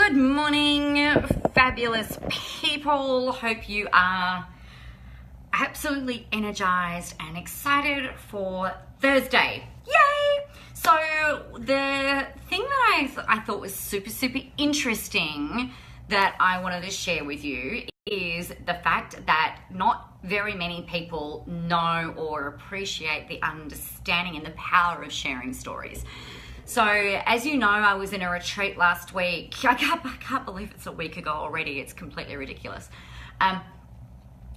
Good morning, fabulous people. Hope you are absolutely energized and excited for Thursday. Yay! So the thing that I thought was super interesting that I wanted to share with you is the fact that not very many people know or appreciate the understanding and the power of sharing stories. So as you know, I was in a retreat last week. I can't believe it's a week ago already. It's completely ridiculous.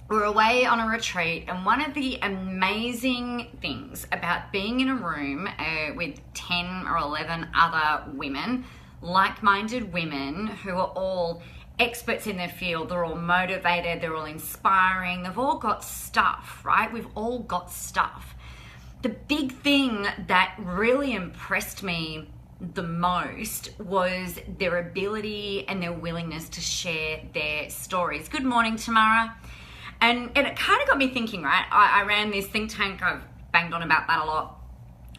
We're away on a retreat, and one of the amazing things about being in a room with 10 or 11 other women, like-minded women who are all experts in their field, they're all motivated, they're all inspiring, they've all got stuff, right? We've all got stuff. The big thing that really impressed me the most was their ability and their willingness to share their stories. Good morning, Tamara. And it kind of got me thinking, right? I ran this think tank, I've banged on about that a lot.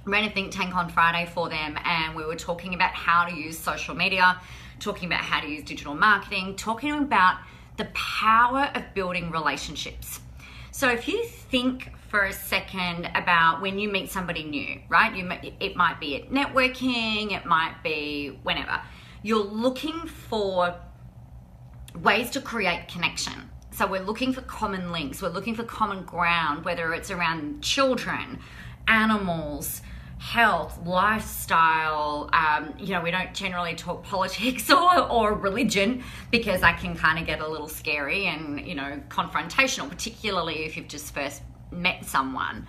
I ran a think tank on Friday for them, and we were talking about how to use social media, talking about how to use digital marketing, talking about the power of building relationships. So if you think for a second about when you meet somebody new, right? It might be at networking, it might be whenever. You're looking for ways to create connection. So we're looking for common links, we're looking for common ground, whether it's around children, animals, health, lifestyle. We don't generally talk politics or religion because that can kind of get a little scary and, confrontational, particularly if you've just first met someone.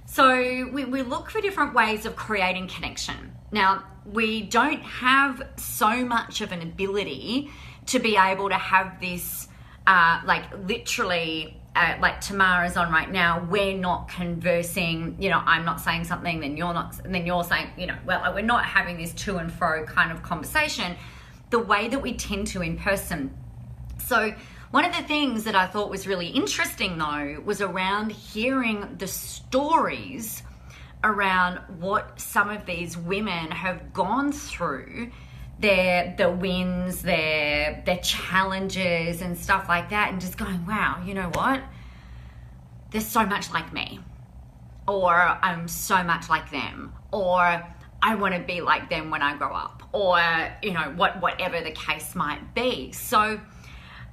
So we look for different ways of creating connection. Now, we don't have so much of an ability to be able to have this literally like Tamara's on right now, we're not conversing, I'm not saying something, then you're saying, we're not having this to and fro kind of conversation the way that we tend to in person. So one of the things that I thought was really interesting though was around hearing the stories around what some of these women have gone through, their wins, their challenges and stuff like that, and just going, wow, you know what? They're so much like me, or I'm so much like them, or I want to be like them when I grow up, or whatever the case might be. So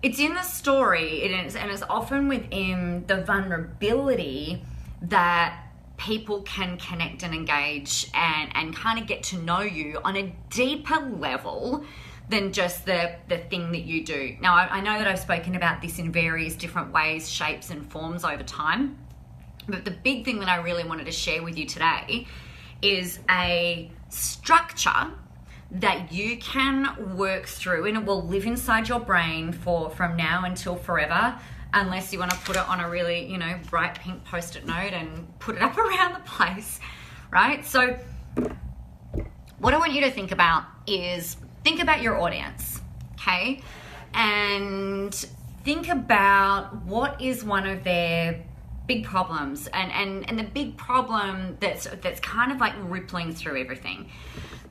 it's in the story, and it's often within the vulnerability that people can connect and engage and kind of get to know you on a deeper level than just the thing that you do. Now, I know that I've spoken about this in various different ways, shapes and forms over time, but the big thing that I really wanted to share with you today is a structure that you can work through, and it will live inside your brain from now until forever, unless you want to put it on a really, bright pink post-it note and put it up around the place, right? So what I want you to think about is think about your audience, okay? And think about what is one of their big problems and the big problem that's kind of like rippling through everything.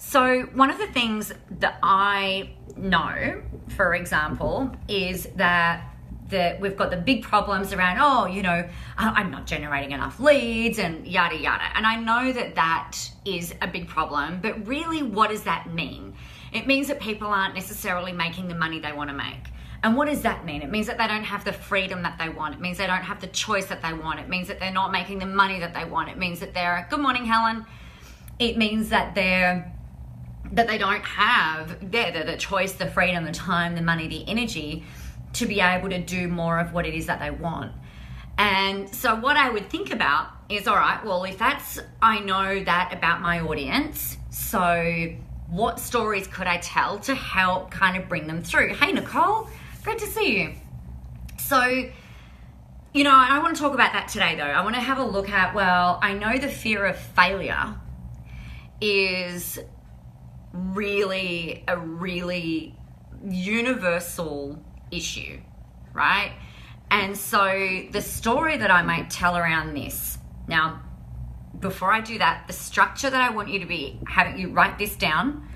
So one of the things that I know, for example, is that we've got the big problems around, I'm not generating enough leads and yada, yada. And I know that is a big problem, but really what does that mean? It means that people aren't necessarily making the money they want to make. And what does that mean? It means that they don't have the freedom that they want. It means they don't have the choice that they want. It means that they're not making the money that they want. It means that good morning, Helen. It means that they don't have the choice, the freedom, the time, the money, the energy to be able to do more of what it is that they want. And so what I would think about is, all right, well, if I know that about my audience, so what stories could I tell to help kind of bring them through? Hey, Nicole, great to see you. So, I want to talk about that today though. I want to have a look at, I know the fear of failure is really a really universal issue, right? And so the story that I might tell around this. Now, before I do that, the structure that I want you to be having, you write this down,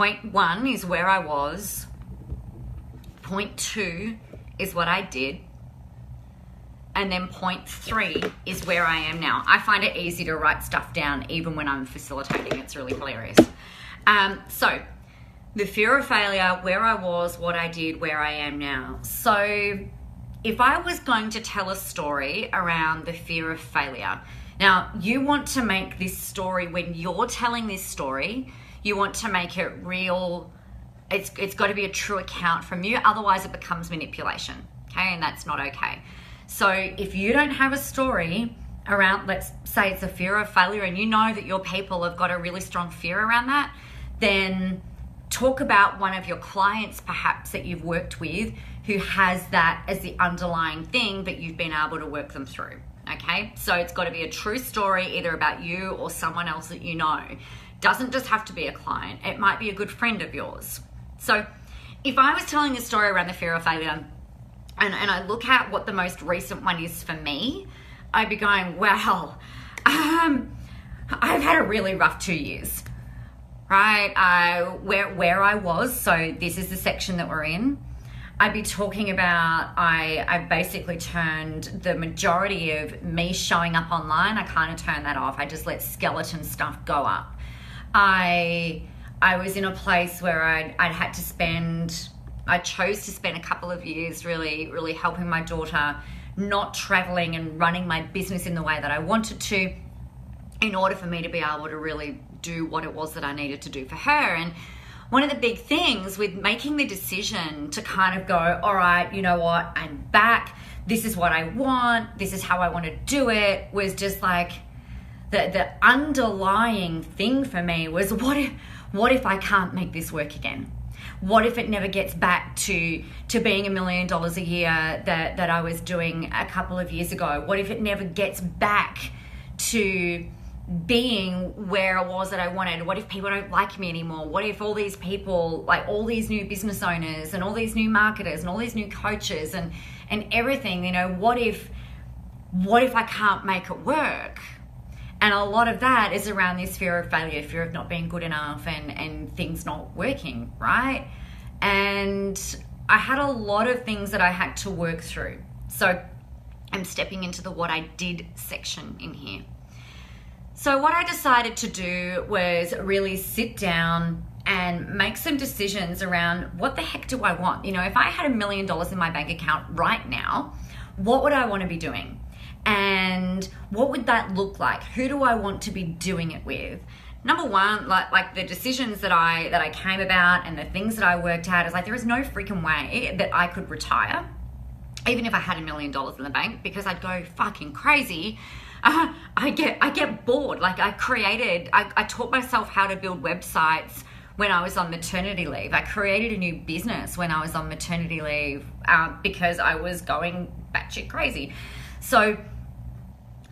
point 1 is where I was. Point 2 is what I did. And then point 3 is where I am now. I find it easy to write stuff down even when I'm facilitating. It's really hilarious. So the fear of failure, where I was, what I did, where I am now. So if I was going to tell a story around the fear of failure, now you want to make this story, when you're telling this story, you want to make it real. It's got to be a true account from you. Otherwise it becomes manipulation. Okay. And that's not okay. So if you don't have a story around, let's say it's a fear of failure, and you know that your people have got a really strong fear around that, then talk about one of your clients perhaps that you've worked with who has that as the underlying thing that you've been able to work them through. Okay, so it's got to be a true story, either about you or someone else that you know. Doesn't just have to be a client. It might be a good friend of yours. So if I was telling a story around the fear of failure, and I look at what the most recent one is for me, I'd be going, well, I've had a really rough 2 years, right? Where I was, so this is the section that we're in. I'd be talking about, I basically turned the majority of me showing up online, I kind of turned that off. I just let skeleton stuff go up. I was in a place where I'd had to spend, I chose to spend a couple of years really, really helping my daughter, not traveling and running my business in the way that I wanted to, in order for me to be able to really do what it was that I needed to do for her. And one of the big things with making the decision to kind of go, all right, you know what, I'm back, this is what I want, this is how I want to do it, was just like the underlying thing for me was, what if I can't make this work again? What if it never gets back to being $1 million a year that I was doing a couple of years ago? What if it never gets back to being where I was that I wanted? What if people don't like me anymore? What if all these people, like all these new business owners and all these new marketers and all these new coaches and everything, you know, what if I can't make it work? And a lot of that is around this fear of failure, fear of not being good enough and things not working, right? And I had a lot of things that I had to work through. So I'm stepping into the what I did section in here. So what I decided to do was really sit down and make some decisions around, what the heck do I want? You know, if I had $1 million in my bank account right now, what would I want to be doing? And what would that look like? Who do I want to be doing it with? Number one, like the decisions that I came about and the things that I worked out is like, there is no freaking way that I could retire, even if I had $1 million in the bank, because I'd go fucking crazy. I get bored. Like I taught myself how to build websites when I was on maternity leave. I created a new business when I was on maternity leave because I was going batshit crazy. So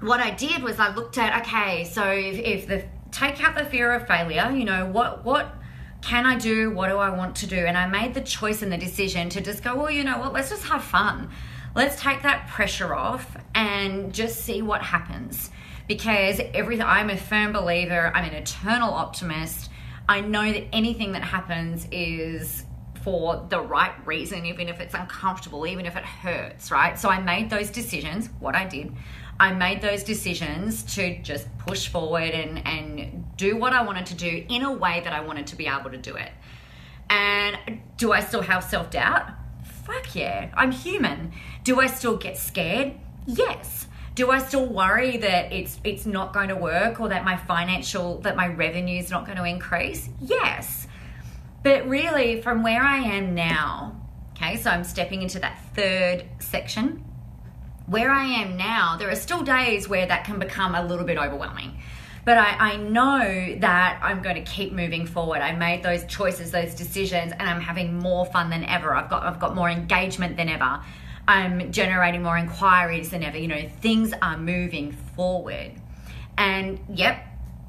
what I did was I looked at, okay, so if take out the fear of failure, you know, what can I do? What do I want to do? And I made the choice and the decision to just go, well, you know what, let's just have fun. Let's take that pressure off and just see what happens. Because I'm a firm believer, I'm an eternal optimist. I know that anything that happens is for the right reason, even if it's uncomfortable, even if it hurts, right? So I made those decisions, what I did. I made those decisions to just push forward and do what I wanted to do in a way that I wanted to be able to do it. And do I still have self-doubt? Fuck yeah, I'm human. Do I still get scared? Yes. Do I still worry that it's not going to work, or that my revenue is not going to increase? Yes. But really, from where I am now, okay, so I'm stepping into that third section. Where I am now, there are still days where that can become a little bit overwhelming. But I know that I'm going to keep moving forward. I made those choices, those decisions, and I'm having more fun than ever. I've got more engagement than ever. I'm generating more inquiries than ever. You know, things are moving forward. And yep,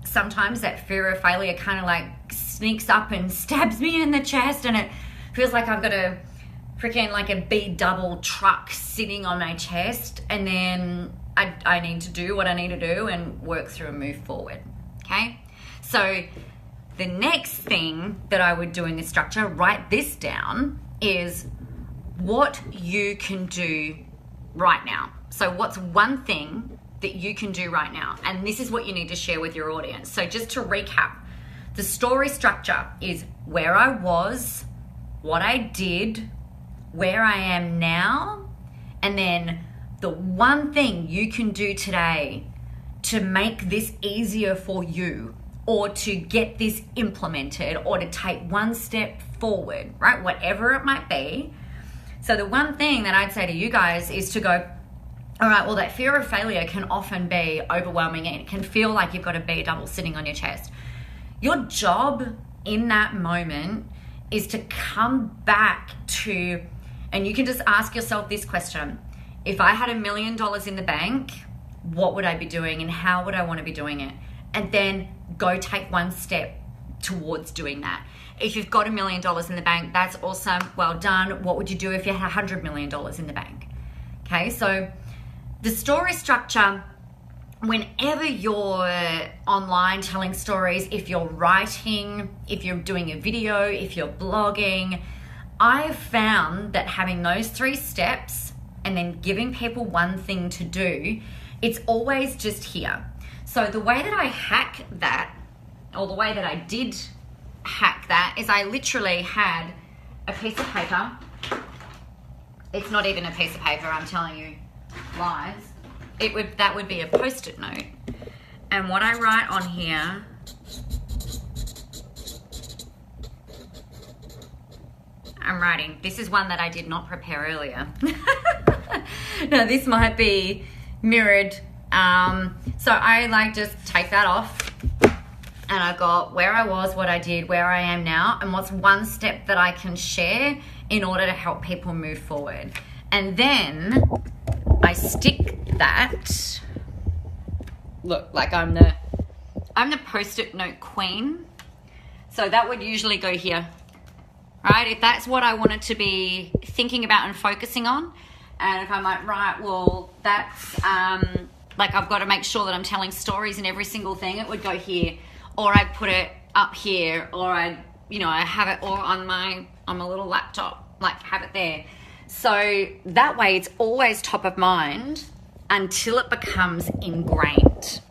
sometimes that fear of failure kind of like sneaks up and stabs me in the chest, and it feels like I've got a freaking like a B-double truck sitting on my chest, and then I need to do what I need to do and work through and move forward. Okay, so the next thing that I would do in this structure, write this down, is what you can do right now. So what's one thing that you can do right now? And this is what you need to share with your audience. So just to recap, the story structure is where I was, what I did, where I am now, and then the one thing you can do today to make this easier for you, or to get this implemented, or to take one step forward, right? Whatever it might be. So the one thing that I'd say to you guys is to go, all right, well, that fear of failure can often be overwhelming and it can feel like you've got a bee double sitting on your chest. Your job in that moment is to come back to, and you can just ask yourself this question: if I had $1 million in the bank, what would I be doing and how would I want to be doing it? And then go take one step towards doing that. If you've got $1 million in the bank, that's awesome. Well done. What would you do if you had $100 million in the bank? Okay, so the story structure, whenever you're online telling stories, if you're writing, if you're doing a video, if you're blogging, I've found that having those 3 steps and then giving people one thing to do, it's always just here. So the way that I hack that, or the way that I did hack that, is I literally had a piece of paper. It's not even a piece of paper, I'm telling you lies. That would be a Post-it note. And what I write on here, I'm writing, this is one that I did not prepare earlier. Now this might be mirrored. So I just take that off, and I've got where I was, what I did, where I am now, and what's one step that I can share in order to help people move forward. And then I stick that, look, like I'm the Post-it note queen. So that would usually go here, right? If that's what I wanted to be thinking about and focusing on. And if I'm like, right, well, that's, like I've got to make sure that I'm telling stories in every single thing, it would go here. Or I'd put it up here, or I have it or on my little laptop, like have it there. So that way it's always top of mind until it becomes ingrained.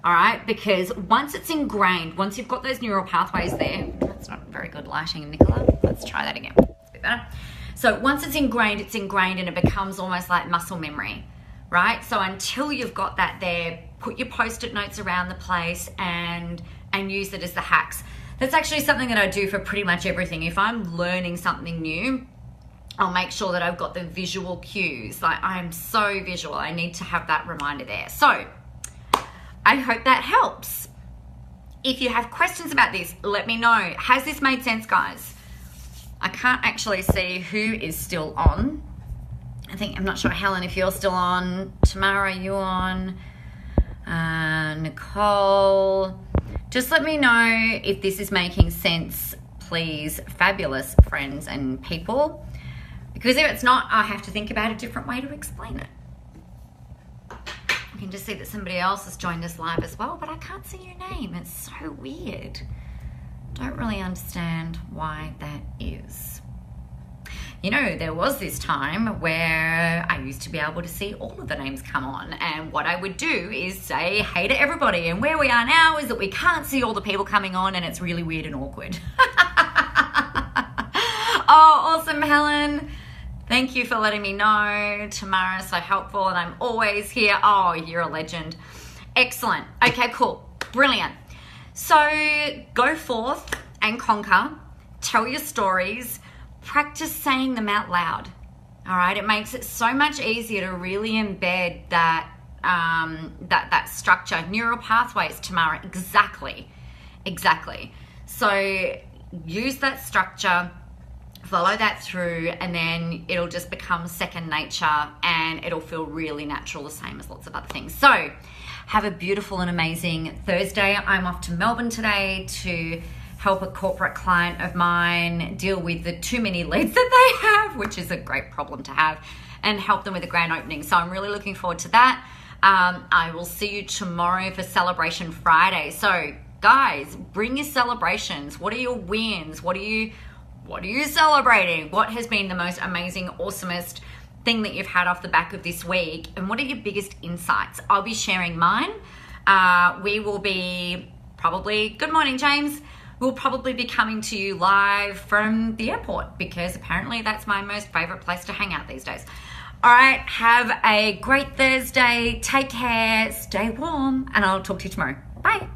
All right, because once it's ingrained, once you've got those neural pathways there, that's not very good lighting, Nicola. Let's try that again. It's a bit better. So once it's ingrained and it becomes almost like muscle memory, right? So until you've got that there, put your Post-it notes around the place and use it as the hacks. That's actually something that I do for pretty much everything. If I'm learning something new, I'll make sure that I've got the visual cues. Like, I'm so visual. I need to have that reminder there. So I hope that helps. If you have questions about this, let me know. Has this made sense, guys? I can't actually see who is still on. I'm not sure, Helen, if you're still on. Tamara, you on? Nicole. Just let me know if this is making sense, please, fabulous friends and people. Because if it's not, I have to think about a different way to explain it. You can just see that somebody else has joined us live as well, but I can't see your name. It's so weird. Don't really understand why that is. You know, there was this time where I used to be able to see all of the names come on, and what I would do is say hey to everybody, and where we are now is that we can't see all the people coming on, and it's really weird and awkward. Oh, awesome, Helen. Thank you for letting me know. Tamara, so helpful, and I'm always here. Oh, you're a legend. Excellent. Okay, cool. Brilliant. So go forth and conquer. Tell your stories. Practice saying them out loud. All right, it makes it so much easier to really embed that that structure, neural pathways. Tamara, exactly. So use that structure, follow that through, and then it'll just become second nature, and it'll feel really natural, the same as lots of other things. So have a beautiful and amazing Thursday. I'm off to Melbourne today to help a corporate client of mine deal with the too many leads that they have, which is a great problem to have, and help them with a grand opening. So I'm really looking forward to that. I will see you tomorrow for Celebration Friday. So Guys, bring your celebrations. What are your wins? What are you celebrating? What has been the most amazing, awesomest thing that you've had off the back of this week? And what are your biggest insights? I'll be sharing mine. We will be probably, good morning, James. We'll probably be coming to you live from the airport because apparently that's my most favorite place to hang out these days. All right, have a great Thursday. Take care, stay warm, and I'll talk to you tomorrow. Bye.